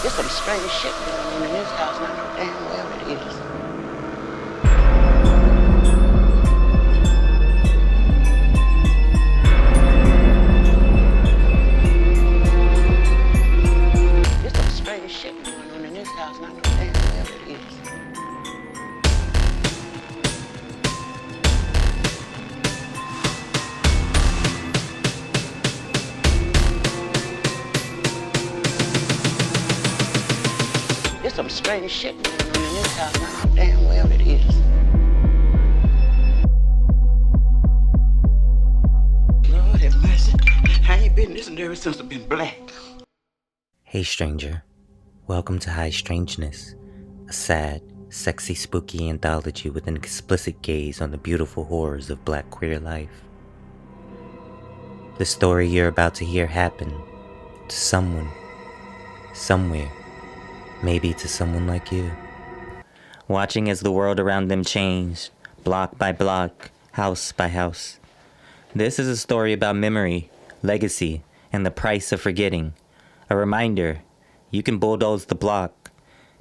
It's some strange shit going on in this house, and I know damn well it is. It's some strange shit going on in this house, and I know damn well it is. There's some strange shit going on in this house, and I know damn well it is. Lord have mercy. I ain't been listening to her since I've been black. Hey stranger, welcome to High Strangeness, a sad, sexy, spooky anthology with an explicit gaze on the beautiful horrors of black queer life. The story you're about to hear happened to someone, somewhere. Maybe to someone like you. Watching as the world around them changed, block by block, house by house. This is a story about memory, legacy, and the price of forgetting. A reminder, you can bulldoze the block,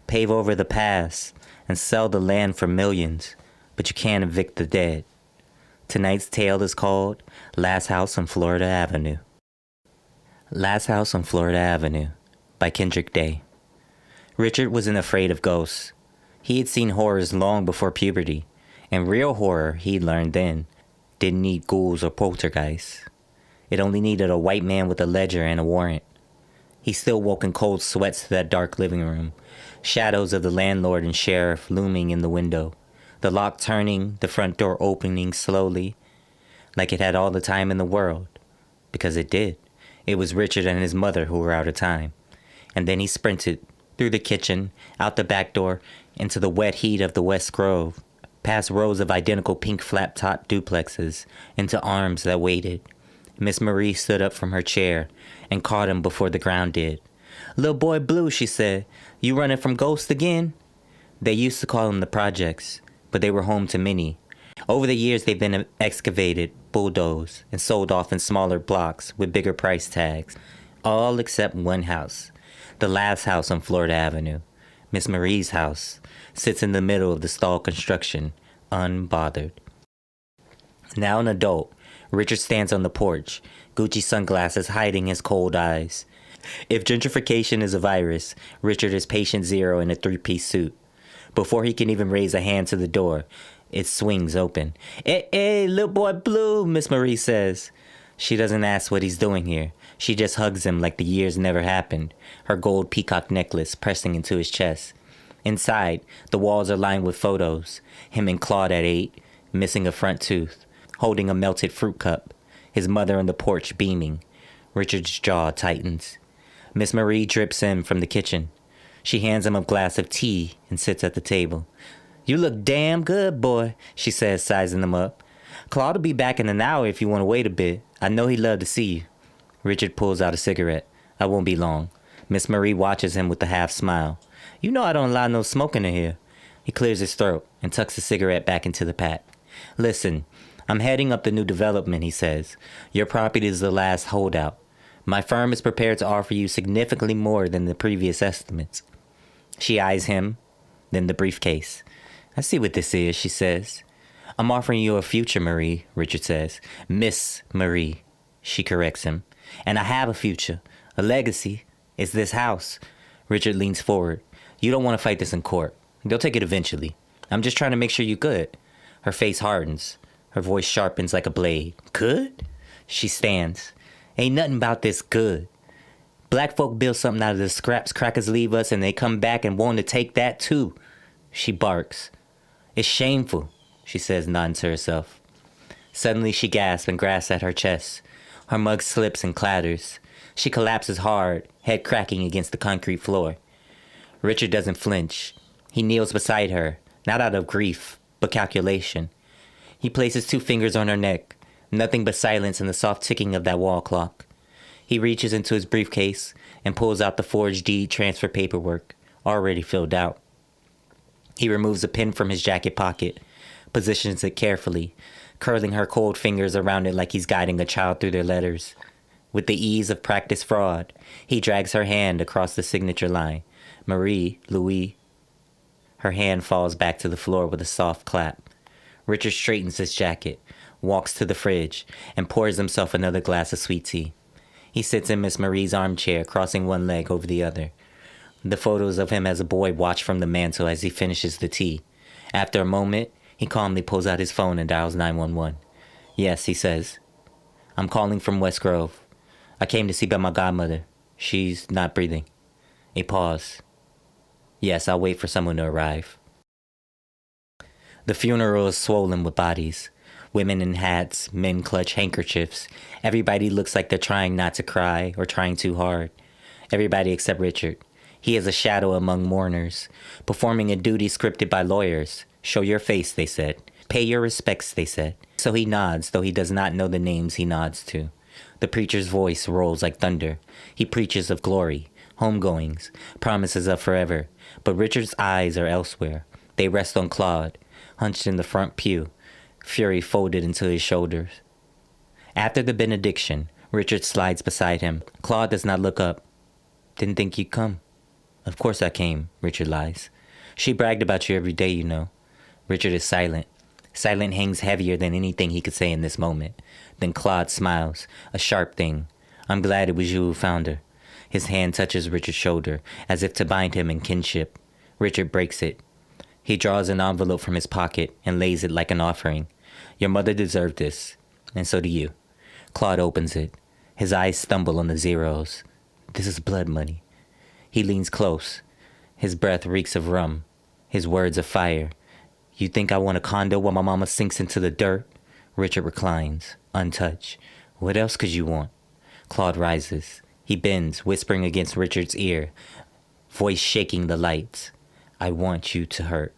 pave over the past, and sell the land for millions, but you can't evict the dead. Tonight's tale is called Last House on Florida Avenue. Last House on Florida Avenue by Kendrick Daye. Richard wasn't afraid of ghosts. He had seen horrors long before puberty, and real horror, he learned then, didn't need ghouls or poltergeists. It only needed a white man with a ledger and a warrant. He still woke in cold sweats to that dark living room, shadows of the landlord and sheriff looming in the window, the lock turning, the front door opening slowly, like it had all the time in the world, because it did. It was Richard and his mother who were out of time. And then he sprinted through the kitchen, out the back door, into the wet heat of the West Grove, past rows of identical pink flat-top duplexes, into arms that waited. Miss Marie stood up from her chair and caught him before the ground did. "Little boy Blue," she said, "you running from ghosts again?" They used to call them the projects, but they were home to many. Over the years, they've been excavated, bulldozed, and sold off in smaller blocks with bigger price tags, all except one house. The last house on Florida Avenue, Miss Marie's house, sits in the middle of the stalled construction, unbothered. Now an adult, Richard stands on the porch, Gucci sunglasses hiding his cold eyes. If gentrification is a virus, Richard is patient zero in a three-piece suit. Before he can even raise a hand to the door, it swings open. Hey, little boy Blue," Miss Marie says. She doesn't ask what he's doing here. She just hugs him like the years never happened, her gold peacock necklace pressing into his chest. Inside, the walls are lined with photos. Him and Claude at 8, missing a front tooth, holding a melted fruit cup. His mother on the porch beaming. Richard's jaw tightens. Miss Marie drips in from the kitchen. She hands him a glass of tea and sits at the table. "You look damn good, boy," she says, sizing him up. "Claude will be back in an hour if you want to wait a bit. I know he'd love to see you." Richard pulls out a cigarette. "I won't be long." Miss Marie watches him with a half smile. "You know I don't allow no smoking in here." He clears his throat and tucks the cigarette back into the pack. "Listen, I'm heading up the new development," he says. "Your property is the last holdout. My firm is prepared to offer you significantly more than the previous estimates." She eyes him, then the briefcase. "I see what this is," she says. "I'm offering you a future, Marie," Richard says. "Miss Marie," she corrects him. "And I have a future, a legacy. It's this house." Richard leans forward. "You don't want to fight this in court. They'll take it eventually. I'm just trying to make sure you're good." Her face hardens. Her voice sharpens like a blade. "Good?" She stands. "Ain't nothing about this good. Black folk build something out of the scraps crackers leave us, and they come back and want to take that too." She barks. "It's shameful," she says, nodding to herself. Suddenly she gasps and grasps at her chest. Her mug slips and clatters. She collapses hard, head cracking against the concrete floor. Richard doesn't flinch. He kneels beside her, not out of grief, but calculation. He places 2 fingers on her neck, nothing but silence and the soft ticking of that wall clock. He reaches into his briefcase and pulls out the forged deed transfer paperwork, already filled out. He removes a pen from his jacket pocket, positions it carefully, curling her cold fingers around it like he's guiding a child through their letters. With the ease of practiced fraud, he drags her hand across the signature line, Marie, Louis. Her hand falls back to the floor with a soft clap. Richard straightens his jacket, walks to the fridge, and pours himself another glass of sweet tea. He sits in Miss Marie's armchair, crossing one leg over the other. The photos of him as a boy watch from the mantel as he finishes the tea. After a moment, he calmly pulls out his phone and dials 911. Yes, he says. I'm calling from West Grove. I came to see about my godmother. She's not breathing. A pause. Yes, I'll wait for someone to arrive. The funeral is swollen with bodies. Women in hats, men clutch handkerchiefs. Everybody looks like they're trying not to cry or trying too hard. Everybody except Richard. He is a shadow among mourners, performing a duty scripted by lawyers. Show your face, they said. Pay your respects, they said. So he nods, though he does not know the names he nods to. The preacher's voice rolls like thunder. He preaches of glory, homegoings, promises of forever. But Richard's eyes are elsewhere. They rest on Claude, hunched in the front pew, fury folded into his shoulders. After the benediction, Richard slides beside him. Claude does not look up. Didn't think you'd come. Of course I came, Richard lies. She bragged about you every day, you know. Richard is silent. Silent hangs heavier than anything he could say in this moment. Then Claude smiles, a sharp thing. I'm glad it was you who found her. His hand touches Richard's shoulder, as if to bind him in kinship. Richard breaks it. He draws an envelope from his pocket and lays it like an offering. Your mother deserved this, and so do you. Claude opens it. His eyes stumble on the zeros. This is blood money. He leans close. His breath reeks of rum. His words of fire. You think I want a condo while my mama sinks into the dirt? Richard reclines, untouched. What else could you want? Claude rises. He bends, whispering against Richard's ear, voice shaking the lights. I want you to hurt.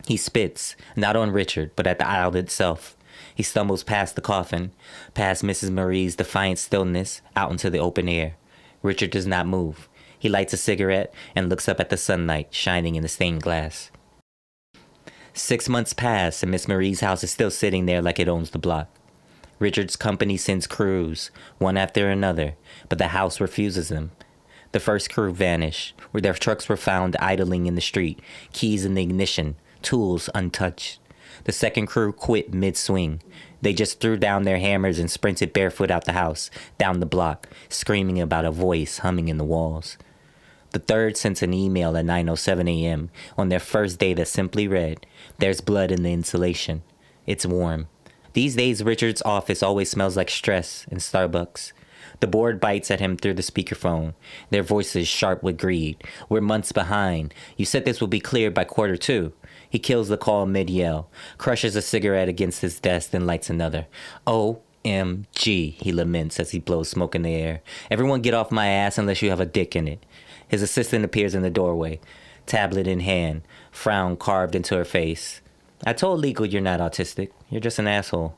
He spits, not on Richard, but at the aisle itself. He stumbles past the coffin, past Mrs. Marie's defiant stillness, out into the open air. Richard does not move. He lights a cigarette and looks up at the sunlight shining in the stained glass. 6 months pass and Miss Marie's house is still sitting there like it owns the block. Richard's company sends crews, one after another, but the house refuses them. The first crew vanish, where their trucks were found idling in the street, keys in the ignition, tools untouched. The second crew quit mid-swing. They just threw down their hammers and sprinted barefoot out the house, down the block, screaming about a voice humming in the walls. The third sent an email at 9:07 a.m. on their first day that simply read, There's blood in the insulation. It's warm. These days, Richard's office always smells like stress and Starbucks. The board bites at him through the speakerphone, their voices sharp with greed. We're months behind. You said this will be cleared by Q2. He kills the call mid-yell, crushes a cigarette against his desk, then lights another. OMG, he laments as he blows smoke in the air. Everyone get off my ass unless you have a dick in it. His assistant appears in the doorway, tablet in hand, frown carved into her face. I told Legal you're not autistic. You're just an asshole.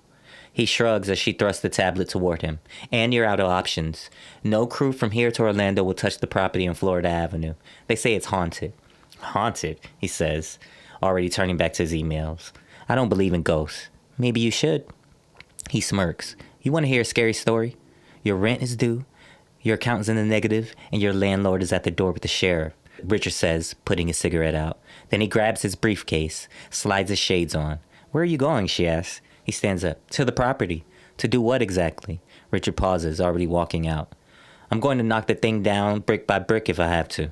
He shrugs as she thrusts the tablet toward him. And you're out of options. No crew from here to Orlando will touch the property on Florida Avenue. They say it's haunted. Haunted, he says, already turning back to his emails. I don't believe in ghosts. Maybe you should. He smirks. You want to hear a scary story? Your rent is due, your accountant's in the negative, and your landlord is at the door with the sheriff, Richard says, putting his cigarette out. Then he grabs his briefcase, slides his shades on. Where are you going, she asks. He stands up. To the property. To do what exactly? Richard pauses, already walking out. I'm going to knock the thing down brick by brick if I have to.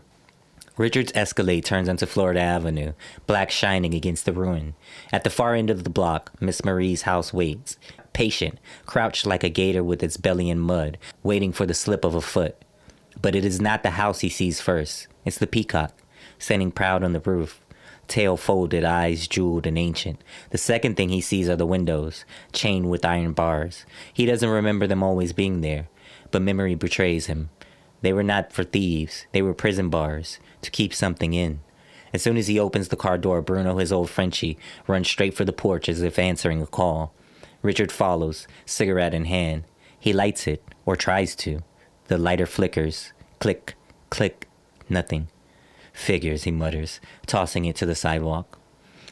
Richard's Escalade turns onto Florida Avenue, black shining against the ruin. At the far end of the block, Miss Marie's house waits, patient, crouched like a gator with its belly in mud, waiting for the slip of a foot. But it is not the house he sees first. It's the peacock, standing proud on the roof, tail folded, eyes jeweled and ancient. The second thing he sees are the windows, chained with iron bars. He doesn't remember them always being there, but memory betrays him. They were not for thieves. They were prison bars, to keep something in. As soon as he opens the car door, Bruno, his old Frenchie, runs straight for the porch as if answering a call. Richard follows, cigarette in hand. He lights it, or tries to. The lighter flickers. Click, click, nothing. Figures, he mutters, tossing it to the sidewalk.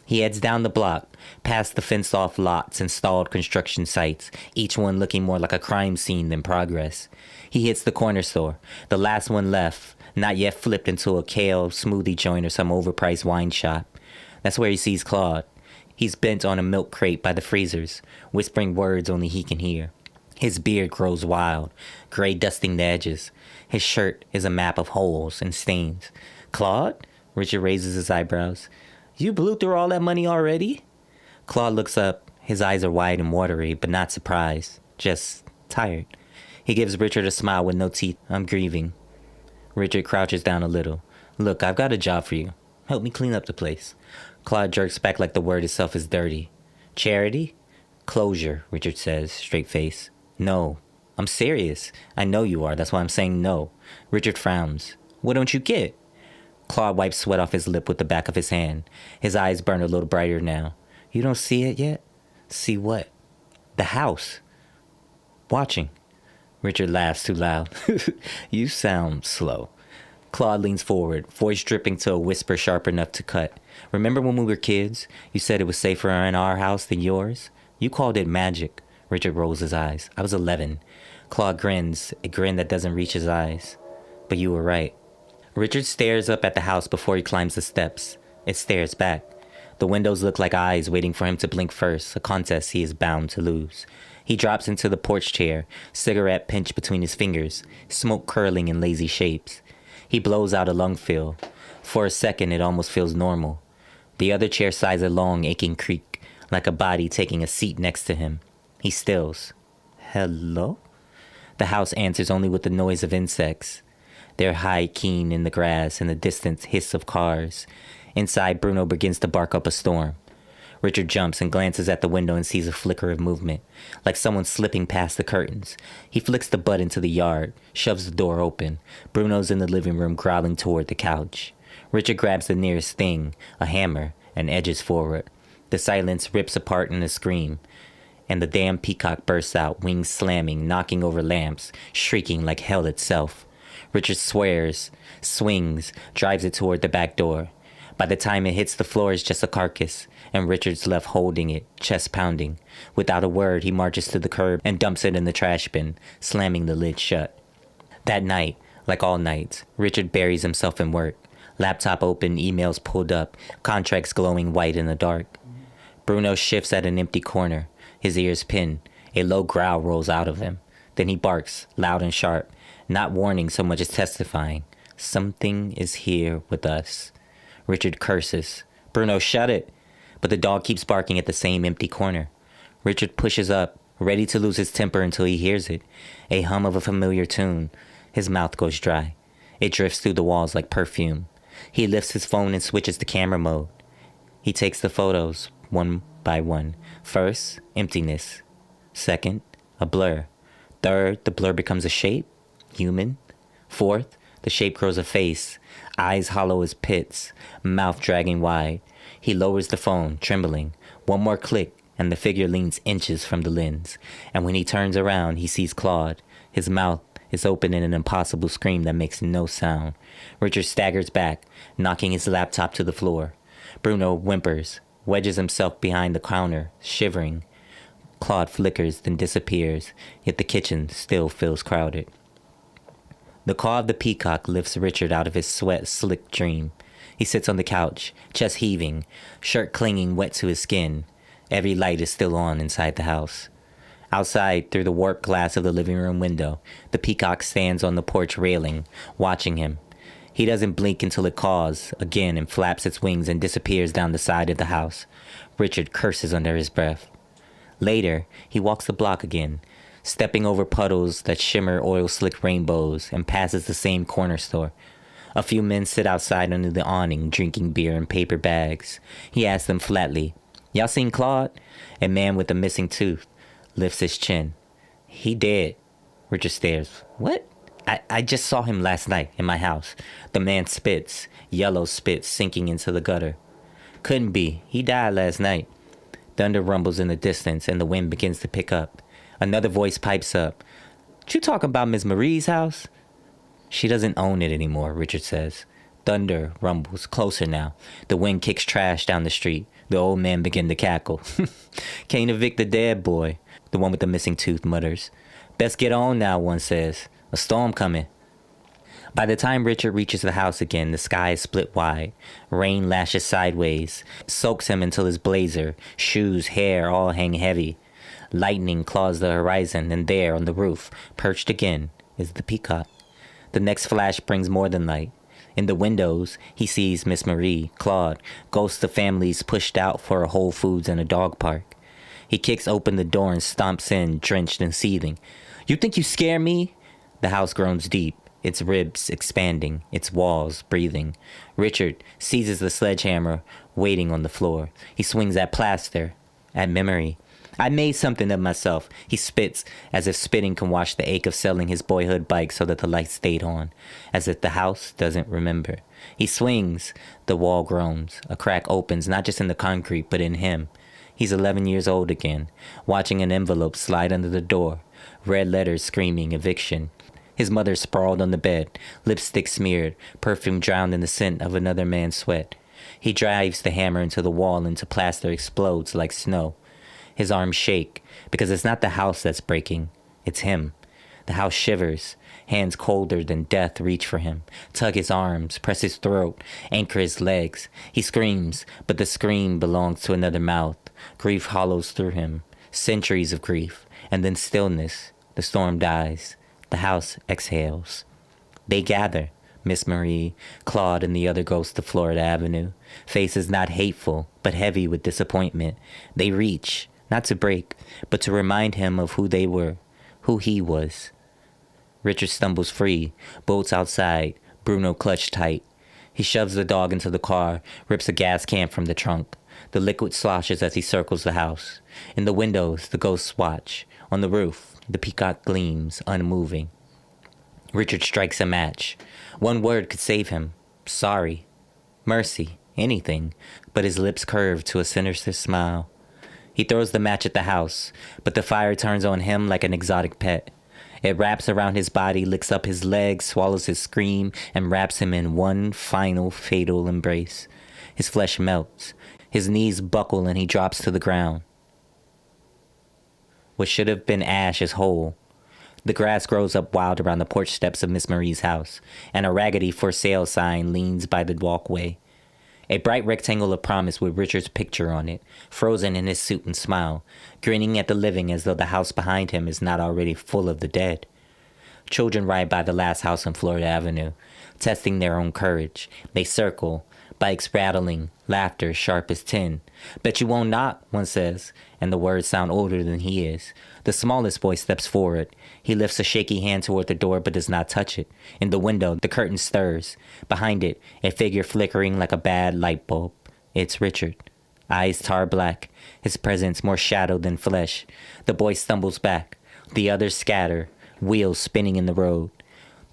He heads down the block, past the fenced-off lots and stalled construction sites, each one looking more like a crime scene than progress. He hits the corner store, the last one left, not yet flipped into a kale smoothie joint or some overpriced wine shop. That's where he sees Claude. He's bent on a milk crate by the freezers, whispering words only he can hear. His beard grows wild, gray dusting the edges. His shirt is a map of holes and stains. Claude? Richard raises his eyebrows. You blew through all that money already? Claude looks up. His eyes are wide and watery, but not surprised. Just tired. He gives Richard a smile with no teeth. I'm grieving. Richard crouches down a little. Look, I've got a job for you. Help me clean up the place. Claude jerks back like the word itself is dirty. Charity? Closure, Richard says, straight face. No. I'm serious. I know you are. That's why I'm saying no. Richard frowns. What don't you get? Claude wipes sweat off his lip with the back of his hand. His eyes burn a little brighter now. You don't see it yet? See what? The house. Watching. Richard laughs too loud. You sound slow. Claude leans forward, voice dripping to a whisper sharp enough to cut. Remember when we were kids? You said it was safer in our house than yours? You called it magic. Richard rolls his eyes. I was 11. Claude grins, a grin that doesn't reach his eyes. But you were right. Richard stares up at the house before he climbs the steps. It stares back. The windows look like eyes waiting for him to blink first, a contest he is bound to lose. He drops into the porch chair, cigarette pinched between his fingers, smoke curling in lazy shapes. He blows out a lung fill. For a second, it almost feels normal. The other chair sighs a long, aching creak, like a body taking a seat next to him. He stills. Hello? The house answers only with the noise of insects. Their high keen in the grass and the distant hiss of cars. Inside, Bruno begins to bark up a storm. Richard jumps and glances at the window and sees a flicker of movement, like someone slipping past the curtains. He flicks the button to the yard, shoves the door open. Bruno's in the living room growling toward the couch. Richard grabs the nearest thing, a hammer, and edges forward. The silence rips apart in a scream, and the damn peacock bursts out, wings slamming, knocking over lamps, shrieking like hell itself. Richard swears, swings, drives it toward the back door. By the time it hits the floor, it's just a carcass, and Richard's left holding it, chest pounding. Without a word, he marches to the curb and dumps it in the trash bin, slamming the lid shut. That night, like all nights, Richard buries himself in work. Laptop open, emails pulled up, contracts glowing white in the dark. Bruno shifts at an empty corner, his ears pinned. A low growl rolls out of him. Then he barks, loud and sharp, not warning so much as testifying. Something is here with us. Richard curses. Bruno, shut it! But the dog keeps barking at the same empty corner. Richard pushes up, ready to lose his temper until he hears it. A hum of a familiar tune. His mouth goes dry. It drifts through the walls like perfume. He lifts his phone and switches to camera mode. He takes the photos, one by one. First, emptiness. Second, a blur. Third, the blur becomes a shape, human. Fourth, the shape grows a face, eyes hollow as pits, mouth dragging wide. He lowers the phone, trembling. One more click, and the figure leans inches from the lens. And when he turns around, he sees Claude. His mouth is open in an impossible scream that makes no sound. Richard staggers back, knocking his laptop to the floor. Bruno whimpers, wedges himself behind the counter, shivering. Claude flickers, then disappears, yet the kitchen still feels crowded. The caw of the peacock lifts Richard out of his sweat-slicked dream. He sits on the couch, chest heaving, shirt clinging wet to his skin. Every light is still on inside the house. Outside, through the warped glass of the living room window, the peacock stands on the porch railing, watching him. He doesn't blink until it caws again and flaps its wings and disappears down the side of the house. Richard curses under his breath. Later, he walks the block again, stepping over puddles that shimmer oil-slick rainbows, and passes the same corner store. A few men sit outside under the awning, drinking beer in paper bags. He asks them flatly, "Y'all seen Claude?" A man with a missing tooth lifts his chin. "He dead." Richard stares. "What?" I just saw him last night in my house." The man spits, yellow spit sinking into the gutter. "Couldn't be. He died last night." Thunder rumbles in the distance, and the wind begins to pick up. Another voice pipes up. "You talking about Miss Marie's house?" "She doesn't own it anymore," Richard says. Thunder rumbles closer now. The wind kicks trash down the street. The old man begin to cackle. Can't evict the dead boy. The one with the missing tooth mutters. Best get on now, one says. A storm coming. By the time Richard reaches the house again, the sky is split wide. Rain lashes sideways, soaks him until his blazer, shoes, hair all hang heavy. Lightning claws the horizon, and there on the roof, perched again, is the peacock. The next flash brings more than light. In the windows, he sees Miss Marie, Claude, ghosts of families pushed out for a Whole Foods and a dog park. He kicks open the door and stomps in, drenched and seething. You think you scare me? The house groans deep, its ribs expanding, its walls breathing. Richard seizes the sledgehammer, waiting on the floor. He swings at plaster, at memory. I made something of myself. He spits, as if spitting can wash the ache of selling his boyhood bike so that the light stayed on, as if the house doesn't remember. He swings. The wall groans. A crack opens, not just in the concrete, but in him. He's 11 years old again, watching an envelope slide under the door. Red letters screaming eviction. His mother sprawled on the bed, lipstick smeared, perfume drowned in the scent of another man's sweat. He drives the hammer into the wall until plaster explodes like snow. His arms shake, because it's not the house that's breaking, it's him. The house shivers. Hands colder than death reach for him, tug his arms, press his throat, anchor his legs. He screams, but the scream belongs to another mouth. Grief hollows through him. Centuries of grief, and then stillness. The storm dies. The house exhales. They gather. Miss Marie, Claude, and the other ghosts of Florida Avenue. Faces not hateful, but heavy with disappointment. They reach, not to break, but to remind him of who they were, who he was. Richard stumbles free, bolts outside, Bruno clutched tight. He shoves the dog into the car, rips a gas can from the trunk. The liquid sloshes as he circles the house. In the windows, the ghosts watch. On the roof, the peacock gleams, unmoving. Richard strikes a match. One word could save him. Sorry. Mercy. Anything. But his lips curve to a sinister smile. He throws the match at the house, but the fire turns on him like an exotic pet. It wraps around his body, licks up his legs, swallows his scream, and wraps him in one final fatal embrace. His flesh melts. His knees buckle and he drops to the ground. What should have been ash is whole. The grass grows up wild around the porch steps of Miss Marie's house, and a raggedy for sale sign leans by the walkway. A bright rectangle of promise with Richard's picture on it, frozen in his suit and smile, grinning at the living as though the house behind him is not already full of the dead. Children ride by the last house on Florida Avenue, testing their own courage. They circle, bikes rattling, laughter sharp as tin. Bet you won't knock, one says, and the words sound older than he is. The smallest boy steps forward. He lifts a shaky hand toward the door but does not touch it. In the window, the curtain stirs. Behind it, a figure flickering like a bad light bulb. It's Richard. Eyes tar black, his presence more shadow than flesh. The boy stumbles back. The others scatter, wheels spinning in the road.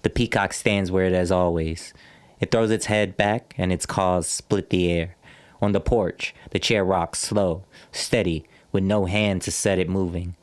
The peacock stands where it has always. It throws its head back and its claws split the air. On the porch, the chair rocks slow, steady, with no hand to set it moving.